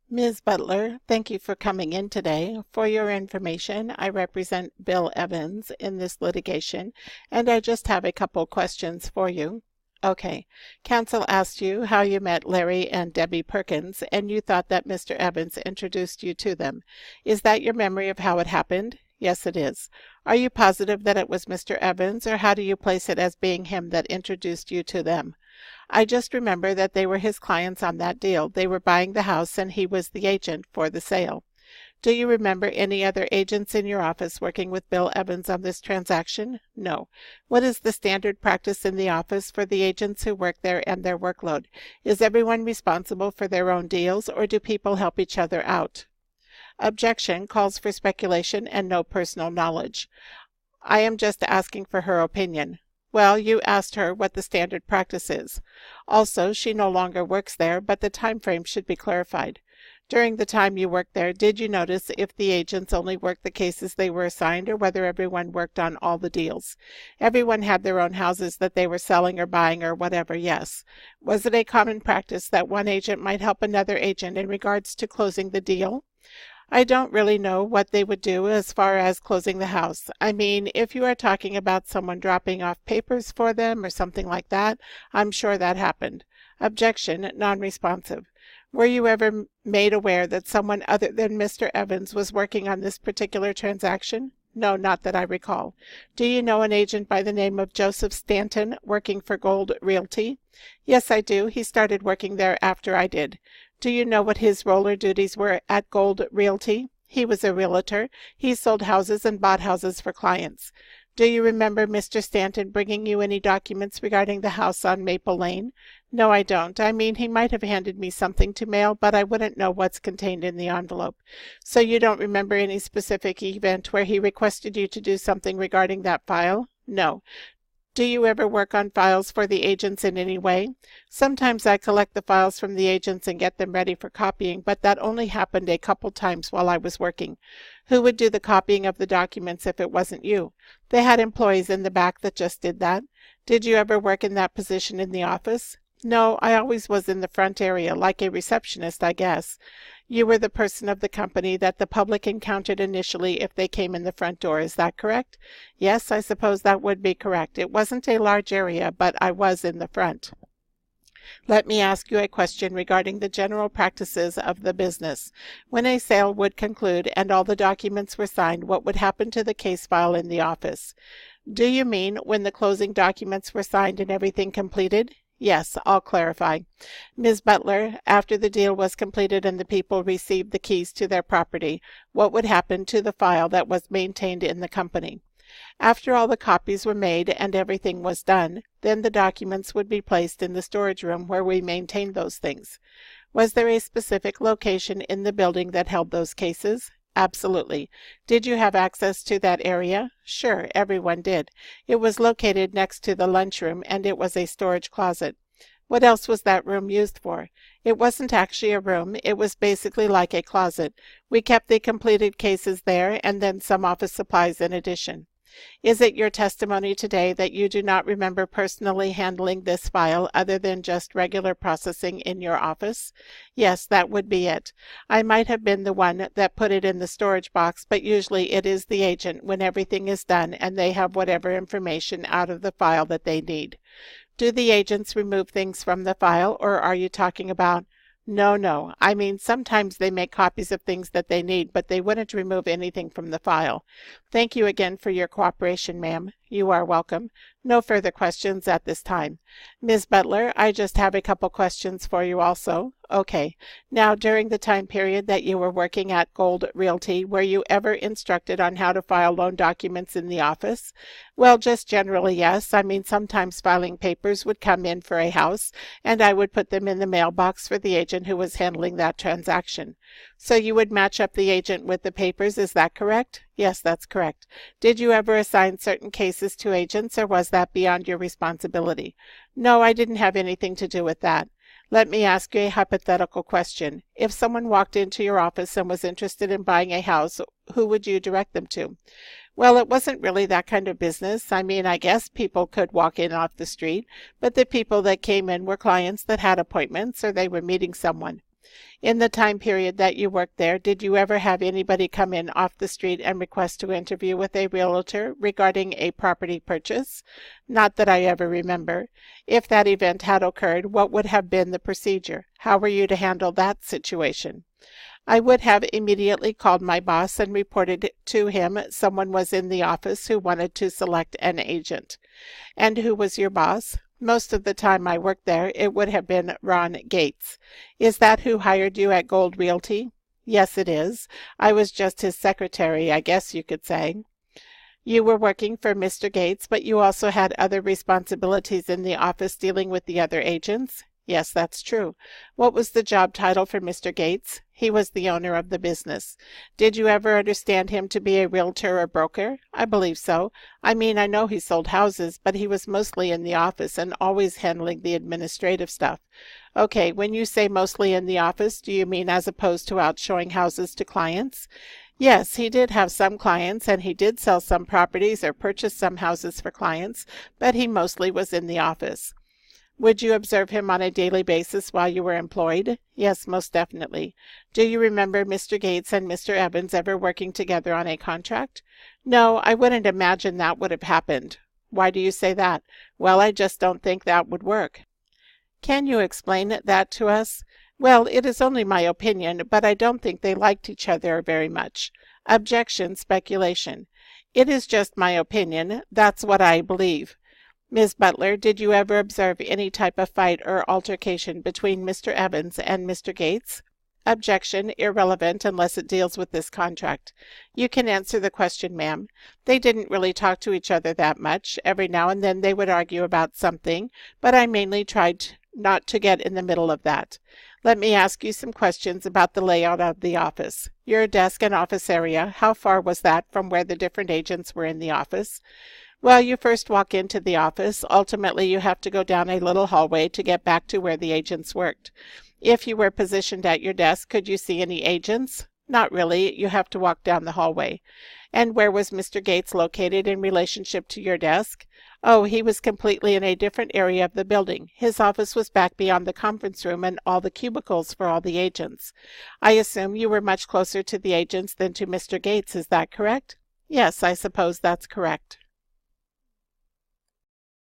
Ms. Butler, thank you for coming in today. For your information, I represent Bill Evans in this litigation, and I just have a couple questions for you. Okay. Counsel asked you how you met Larry and Debbie Perkins, and you thought that Mr. Evans introduced you to them. Is that your memory of how it happened? Yes, it is. Are you positive that it was Mr. Evans, or how do you place it as being him that introduced you to them? I just remember that they were his clients on that deal. They were buying the house and he was the agent for the sale. Do you remember any other agents in your office working with Bill Evans on this transaction? No. What is the standard practice in the office for the agents who work there and their workload? Is everyone responsible for their own deals, or do people help each other out? Objection calls for speculation and no personal knowledge. I am just asking for her opinion. Well, you asked her what the standard practice is. Also, she no longer works there, but the time frame should be clarified. During the time you worked there, did you notice if the agents only worked the cases they were assigned, or whether everyone worked on all the deals? Everyone had their own houses that they were selling or buying or whatever, yes. Was it a common practice that one agent might help another agent in regards to closing the deal? I don't really know what they would do as far as closing the house. I mean, if you are talking about someone dropping off papers for them or something like that, I'm sure that happened. Objection, non-responsive. Were you ever made aware that someone other than Mr. Evans was working on this particular transaction? No, not that I recall. Do you know an agent by the name of Joseph Stanton working for Gold Realty? Yes, I do. He started working there after I did. Do you know what his role or duties were at Gold Realty? He was a realtor. He sold houses and bought houses for clients. Do you remember Mr. Stanton bringing you any documents regarding the house on Maple Lane? No, I don't. I mean, he might have handed me something to mail, but I wouldn't know what's contained in the envelope. So you don't remember any specific event where he requested you to do something regarding that file? No. Do you ever work on files for the agents in any way? Sometimes I collect the files from the agents and get them ready for copying, but that only happened a couple times while I was working. Who would do the copying of the documents if it wasn't you? They had employees in the back that just did that. Did you ever work in that position in the office? No, I always was in the front area, like a receptionist, I guess. You were the person of the company that the public encountered initially if they came in the front door, is that correct? Yes, I suppose that would be correct. It wasn't a large area, but I was in the front. Let me ask you a question regarding the general practices of the business. When a sale would conclude and all the documents were signed, what would happen to the case file in the office? Do you mean when the closing documents were signed and everything completed? Yes, I'll clarify. Ms. Butler, after the deal was completed and the people received the keys to their property, what would happen to the file that was maintained in the company? After all the copies were made and everything was done, then the documents would be placed in the storage room where we maintained those things. Was there a specific location in the building that held those cases? Absolutely. Did you have access to that area? Sure, everyone did. It was located next to the lunchroom, and it was a storage closet. What else was that room used for? It wasn't actually a room. It was basically like a closet. We kept the completed cases there, and then some office supplies in addition. Is it your testimony today that you do not remember personally handling this file other than just regular processing in your office? Yes, that would be it. I might have been the one that put it in the storage box, but usually it is the agent when everything is done and they have whatever information out of the file that they need. Do the agents remove things from the file, or are you talking about... No. I mean, sometimes they make copies of things that they need, but they wouldn't remove anything from the file. Thank you again for your cooperation, ma'am. You are welcome. No further questions at this time. Ms. Butler, I just have a couple questions for you also. Okay. Now, during the time period that you were working at Gold Realty, were you ever instructed on how to file loan documents in the office? Well, just generally, yes. I mean, sometimes filing papers would come in for a house, and I would put them in the mailbox for the agent who was handling that transaction. So you would match up the agent with the papers, is that correct? Yes, that's correct. Did you ever assign certain cases to agents, or was that beyond your responsibility? No, I didn't have anything to do with that. Let me ask you a hypothetical question. If someone walked into your office and was interested in buying a house, who would you direct them to? Well, it wasn't really that kind of business. I mean, I guess people could walk in off the street, but the people that came in were clients that had appointments or they were meeting someone. In the time period that you worked there, did you ever have anybody come in off the street and request to interview with a realtor regarding a property purchase? Not that I ever remember. If that event had occurred, what would have been the procedure? How were you to handle that situation? I would have immediately called my boss and reported to him someone was in the office who wanted to select an agent. And who was your boss? Most of the time I worked there, it would have been Ron Gates. Is that who hired you at Gold Realty? Yes, it is. I was just his secretary, I guess you could say. You were working for Mr. Gates, but you also had other responsibilities in the office dealing with the other agents? Yes, that's true. What was the job title for Mr. Gates? He was the owner of the business. Did you ever understand him to be a realtor or broker? I believe so. I mean, I know he sold houses, but he was mostly in the office and always handling the administrative stuff. Okay, when you say mostly in the office, do you mean as opposed to out showing houses to clients? Yes, he did have some clients, and he did sell some properties or purchase some houses for clients, but he mostly was in the office. Would you observe him on a daily basis while you were employed? Yes, most definitely. Do you remember Mr. Gates and Mr. Evans ever working together on a contract? No, I wouldn't imagine that would have happened. Why do you say that? Well, I just don't think that would work. Can you explain that to us? Well, it is only my opinion, but I don't think they liked each other very much. Objection, speculation. It is just my opinion. That's what I believe. Ms. Butler, did you ever observe any type of fight or altercation between Mr. Evans and Mr. Gates? Objection, irrelevant unless it deals with this contract. You can answer the question, ma'am. They didn't really talk to each other that much. Every now and then they would argue about something, but I mainly tried not to get in the middle of that. Let me ask you some questions about the layout of the office. Your desk and office area, how far was that from where the different agents were in the office? Well, you first walk into the office. Ultimately, you have to go down a little hallway to get back to where the agents worked. If you were positioned at your desk, could you see any agents? Not really. You have to walk down the hallway. And where was Mr. Gates located in relationship to your desk? Oh, he was completely in a different area of the building. His office was back beyond the conference room and all the cubicles for all the agents. I assume you were much closer to the agents than to Mr. Gates. Is that correct? Yes, I suppose that's correct.